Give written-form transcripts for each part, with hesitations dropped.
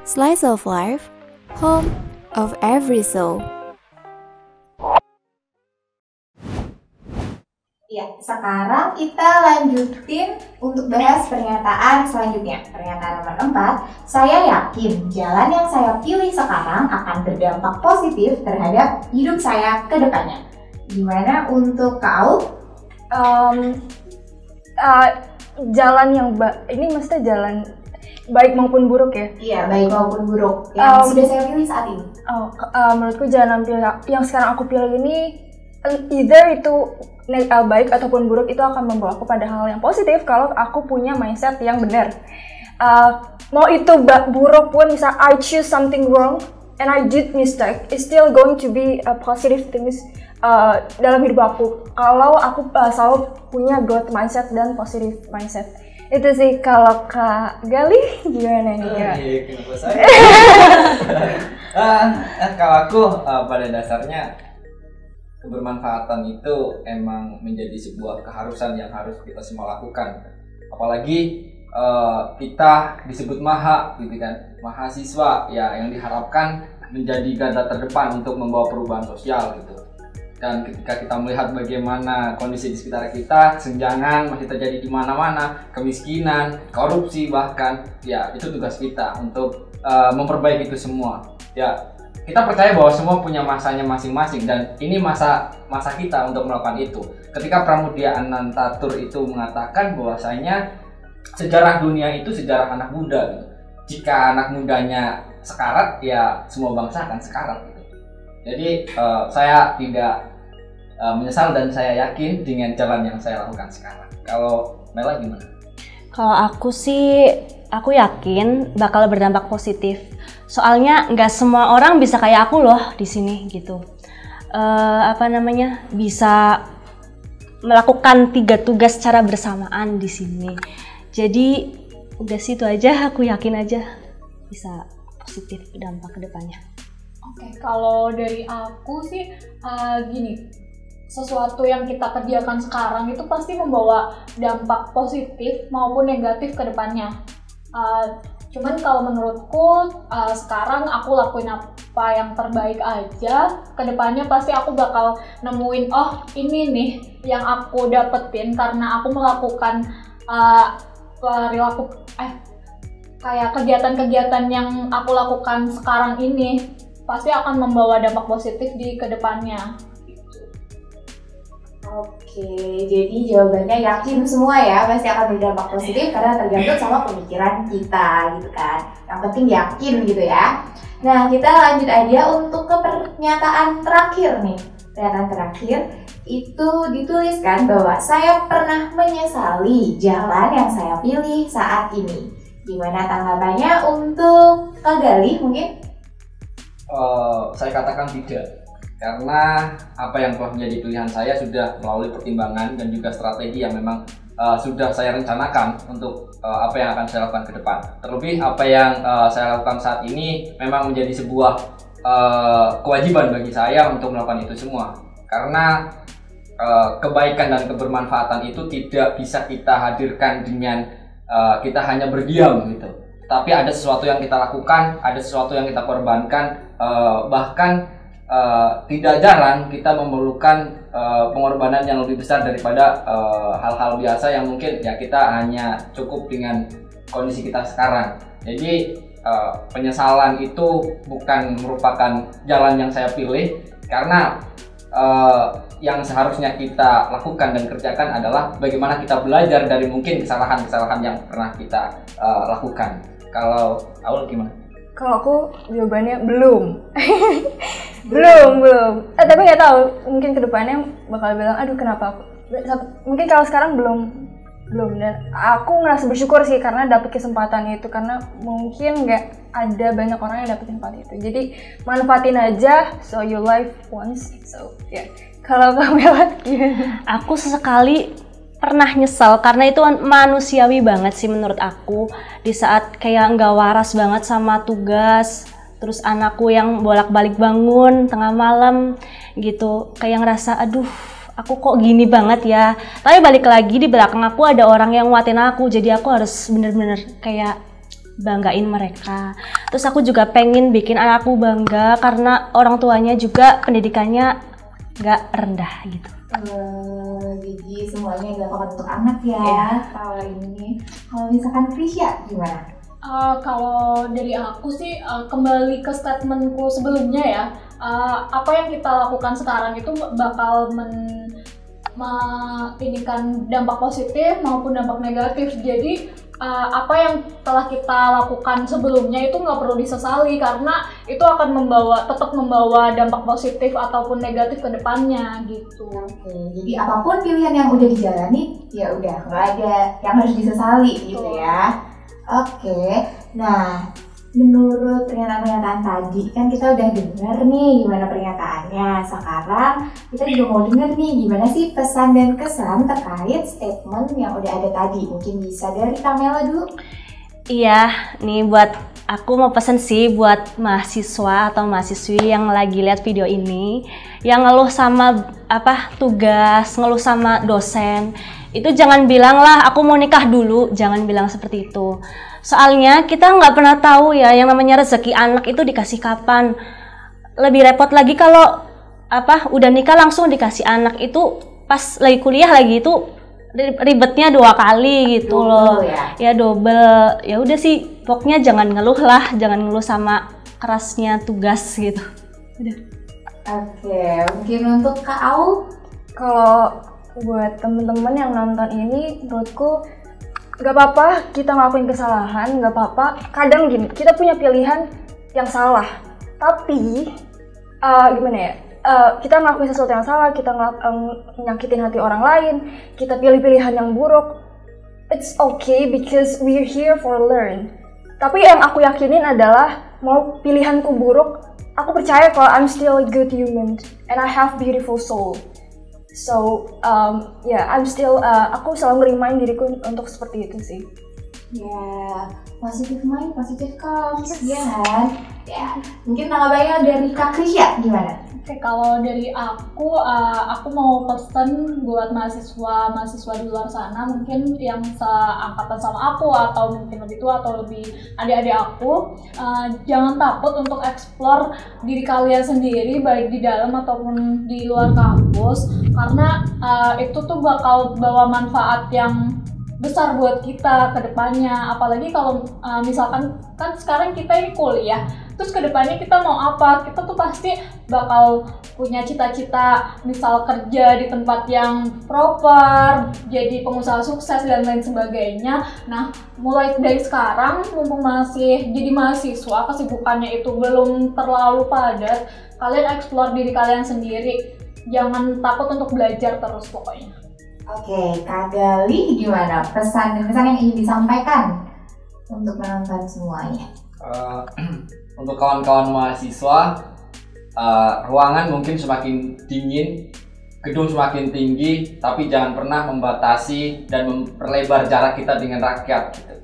Slice of Life, home of every soul. Ya, sekarang kita lanjutin untuk bahas pernyataan selanjutnya. Pernyataan nomor 4, saya yakin jalan yang saya pilih sekarang akan berdampak positif terhadap hidup saya ke depannya. Gimana untuk kau? Jalan yang ini maksudnya jalan baik maupun buruk ya? Iya, baik maupun buruk yang sudah saya pilih saat ini. Menurutku jalan yang sekarang aku pilih ini either itu baik ataupun buruk, itu akan membawa aku pada hal yang positif kalau aku punya mindset yang benar. Mau itu buruk pun, misal I choose something wrong and I did mistake, it's still going to be a positive things dalam hidup aku kalau aku selalu punya growth mindset dan positive mindset. Itu sih. Kalau Kak Gali gimana nih Kak? Kenapa saya? Kalau aku pada dasarnya kebermanfaatan itu emang menjadi sebuah keharusan yang harus kita semua lakukan. Apalagi kita disebut maha gitu kan, mahasiswa ya, yang diharapkan menjadi garda terdepan untuk membawa perubahan sosial gitu. Dan ketika kita melihat bagaimana kondisi di sekitar kita, kesenjangan masih terjadi di mana-mana, kemiskinan, korupsi bahkan, ya itu tugas kita untuk memperbaiki itu semua. Ya, kita percaya bahwa semua punya masanya masing-masing dan ini masa kita untuk melakukan itu. Ketika Pramudia Anantatur itu mengatakan bahwasanya sejarah dunia itu sejarah anak muda gitu. Jika anak mudanya sekarat, ya semua bangsa akan sekarat gitu. Jadi saya tidak menyesal dan saya yakin dengan jalan yang saya lakukan sekarang. Kalau Mela gimana? Kalau aku sih, aku yakin bakal berdampak positif. Soalnya nggak semua orang bisa kayak aku loh di sini gitu. Bisa melakukan 3 tugas secara bersamaan di sini. Jadi udah situ aja, aku yakin aja bisa positif dampak ke depannya. Oke, kalau dari aku sih gini, sesuatu yang kita kerjakan sekarang itu pasti membawa dampak positif maupun negatif ke depannya. Cuman kalau menurutku sekarang aku lakuin apa yang terbaik aja, ke depannya pasti aku bakal nemuin, oh ini nih yang aku dapetin karena aku melakukan kayak kegiatan-kegiatan yang aku lakukan sekarang ini pasti akan membawa dampak positif di kedepannya. Oke, jadi jawabannya yakin semua ya, pasti akan berdampak positif karena tergantung sama pemikiran kita gitu kan. Yang penting yakin gitu ya. Nah, kita lanjut aja untuk ke pernyataan terakhir nih. Pernyataan terakhir itu dituliskan bahwa saya pernah menyesali jalan yang saya pilih saat ini. Gimana tanggapannya untuk Kak Gali mungkin? Saya katakan tidak, karena apa yang telah menjadi pilihan saya sudah melalui pertimbangan dan juga strategi yang memang sudah saya rencanakan untuk apa yang akan saya lakukan ke depan. Terlebih apa yang saya lakukan saat ini memang menjadi sebuah kewajiban bagi saya untuk melakukan itu semua, karena kebaikan dan kebermanfaatan itu tidak bisa kita hadirkan dengan kita hanya berdiam gitu. Tapi ada sesuatu yang kita lakukan, ada sesuatu yang kita korbankan, bahkan tidak jarang kita memerlukan pengorbanan yang lebih besar daripada hal-hal biasa yang mungkin ya kita hanya cukup dengan kondisi kita sekarang. Jadi penyesalan itu bukan merupakan jalan yang saya pilih, karena yang seharusnya kita lakukan dan kerjakan adalah bagaimana kita belajar dari mungkin kesalahan-kesalahan yang pernah kita lakukan. Kalau Aul gimana? Kalau aku jawabannya belum. belum. Tapi nggak tahu, mungkin kedepannya bakal bilang, aduh kenapa aku. Mungkin kalau sekarang belum. Dan aku ngerasa bersyukur sih karena dapet kesempatan itu, karena mungkin nggak ada banyak orang yang dapet kesempatan itu. Jadi manfaatin aja, so you live once. So yeah. Kalau kamu gimana? Aku sesekali pernah nyesel karena itu manusiawi banget sih menurut aku, di saat kayak nggak waras banget sama tugas, terus anakku yang bolak-balik bangun tengah malam gitu, kayak ngerasa aduh aku kok gini banget ya. Tapi balik lagi di belakang aku ada orang yang nguatin aku, jadi aku harus bener-bener kayak banggain mereka. Terus aku juga pengen bikin anakku bangga karena orang tuanya juga pendidikannya nggak rendah gitu. Jadi semuanya dilakukan untuk anak ya. Kalau ini, kalau misalkan Krisya gimana? Kalau dari aku sih kembali ke statementku sebelumnya ya, apa yang kita lakukan sekarang itu bakal inikan dampak positif maupun dampak negatif. Jadi apa yang telah kita lakukan sebelumnya itu nggak perlu disesali karena itu akan tetap membawa dampak positif ataupun negatif ke depannya gitu. Oke, jadi apapun pilihan yang udah dijalani ya udah nggak ada yang harus disesali gitu ya. Oke, nah menurut pernyataan tadi kan kita udah dengar nih gimana pernyataannya. Sekarang kita juga mau dengar nih gimana sih pesan dan kesan terkait statement yang udah ada tadi. Mungkin bisa dari Kamela dulu. Iya, nih buat aku mau pesen sih buat mahasiswa atau mahasiswi yang lagi lihat video ini, yang ngeluh sama tugas, ngeluh sama dosen, itu jangan bilang lah aku mau nikah dulu, jangan bilang seperti itu. Soalnya kita nggak pernah tahu ya yang namanya rezeki anak itu dikasih kapan. Lebih repot lagi kalau udah nikah langsung dikasih anak, itu pas lagi kuliah lagi itu ribetnya 2 kali gitu loh. Ya double. Ya udah sih, pokoknya jangan ngeluh lah, jangan ngeluh sama kerasnya tugas gitu. Udah. Oke, mungkin untuk Kak Au. Kalau buat temen-temen yang nonton ini, menurutku gak apa-apa kita ngelakuin kesalahan, gak apa-apa. Kadang gini, kita punya pilihan yang salah, tapi gimana ya? Kita ngelakuin sesuatu yang salah, kita nyakitin hati orang lain, kita pilih pilihan yang buruk. It's okay because we're here for learn. Tapi yang aku yakinin adalah mau pilihanku buruk, aku percaya kalau I'm still a good human and I have beautiful soul. So I'm still aku selalu remind diriku untuk seperti itu sih. Ya, positive mind, positive comes, ya kan? Ya, mungkin tanggapannya dari Kak Krisya gimana? Oke, kalau dari aku mau pesan buat mahasiswa di luar sana, mungkin yang seangkatan sama aku atau mungkin lebih tua atau lebih adik-adik aku, jangan takut untuk explore diri kalian sendiri baik di dalam ataupun di luar kampus, karena itu tuh bakal bawa manfaat yang besar buat kita ke depannya. Apalagi kalau misalkan kan sekarang kita ini kuliah, terus ke depannya kita mau apa? Kita tuh pasti bakal punya cita-cita, misal kerja di tempat yang proper, jadi pengusaha sukses dan lain sebagainya. Nah, mulai dari sekarang mumpung masih jadi mahasiswa, kesibukannya itu belum terlalu padat, kalian explore diri kalian sendiri. Jangan takut untuk belajar terus pokoknya. Oke, Kak Gali gimana? Pesan dan kesan yang ingin disampaikan untuk menonton semuanya? Untuk kawan-kawan mahasiswa, ruangan mungkin semakin dingin, gedung semakin tinggi, tapi jangan pernah membatasi dan memperlebar jarak kita dengan rakyat gitu.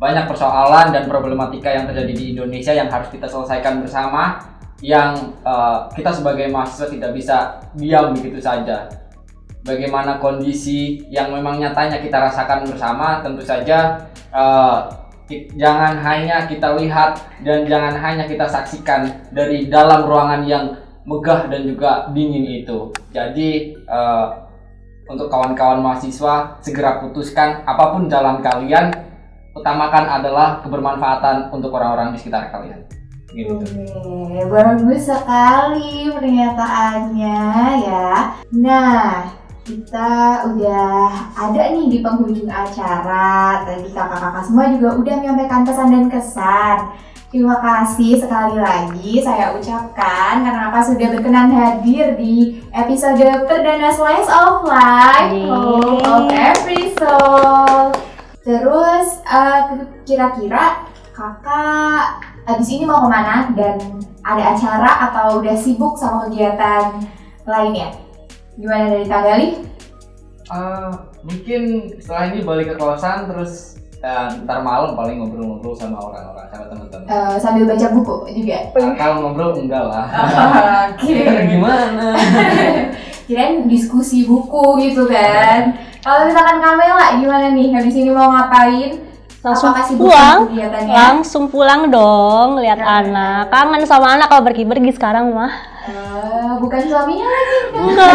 Banyak persoalan dan problematika yang terjadi di Indonesia yang harus kita selesaikan bersama, yang kita sebagai mahasiswa tidak bisa diam begitu saja. Bagaimana kondisi yang memang nyatanya kita rasakan bersama, tentu saja jangan hanya kita lihat dan jangan hanya kita saksikan dari dalam ruangan yang megah dan juga dingin itu. Jadi untuk kawan-kawan mahasiswa, segera putuskan apapun jalan kalian, utamakan adalah kebermanfaatan untuk orang-orang di sekitar kalian. Gitu. Oke, bagus sekali pernyataannya ya. Nah, kita udah ada nih di penghujung acara. Tadi kakak-kakak semua juga udah menyampaikan pesan dan kesan. Terima kasih sekali lagi saya ucapkan karena kakak sudah berkenan hadir di episode perdana Slice of Life Home of Every Soul. Terus kira-kira kakak abis ini mau kemana dan ada acara atau udah sibuk sama kegiatan lainnya? Gimana dari Kak Gali? Mungkin setelah ini balik ke kosan, terus ntar malam paling ngobrol-ngobrol sama orang-orang, sama teman-teman. Sambil baca buku juga? Kalau ngobrol enggak lah. Oke. Gimana? Kirain diskusi buku gitu kan. Kalau misalkan Kamela gimana nih? Habis ini mau ngapain? Langsung Apakah sibuk pulang, sama kegiatannya? langsung pulang dong, lihat Ya. anak. Kangen sama anak kalau pergi-pergi sekarang mah. Bukan suaminya lagi kan? Enggak.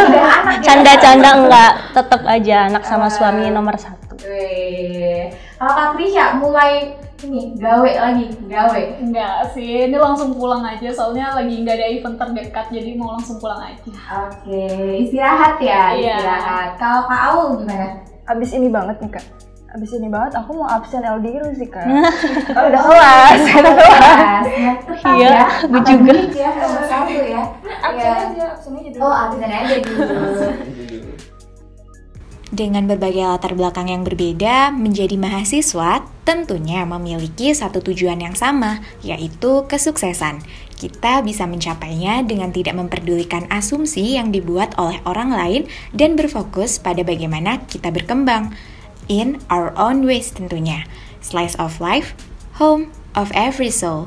Udah anak ya? Canda-canda enggak, tetap aja anak sama suami nomor 1. Wih. Kalau Kak Krisya mulai ini gawe lagi, gawe. Enggak sih, ini langsung pulang aja soalnya lagi nggak ada event terdekat jadi mau langsung pulang aja. Oke, istirahat ya, Iya. istirahat. Kalau Kak Aul gimana? Abis ini banget nih Kak. Abis ini banget aku mau absen LDR sih Kak. Oh, udah kelas. Tetap Iya, ya. aku Apa juga. duit ya, nomor 1 ya. Iya. absen aja dulu. Oh, absen aja dulu. Dengan berbagai latar belakang yang berbeda, menjadi mahasiswa tentunya memiliki satu tujuan yang sama, yaitu kesuksesan. Kita bisa mencapainya dengan tidak memperdulikan asumsi yang dibuat oleh orang lain dan berfokus pada bagaimana kita berkembang. In our own ways tentunya. Slice of life, home of every soul.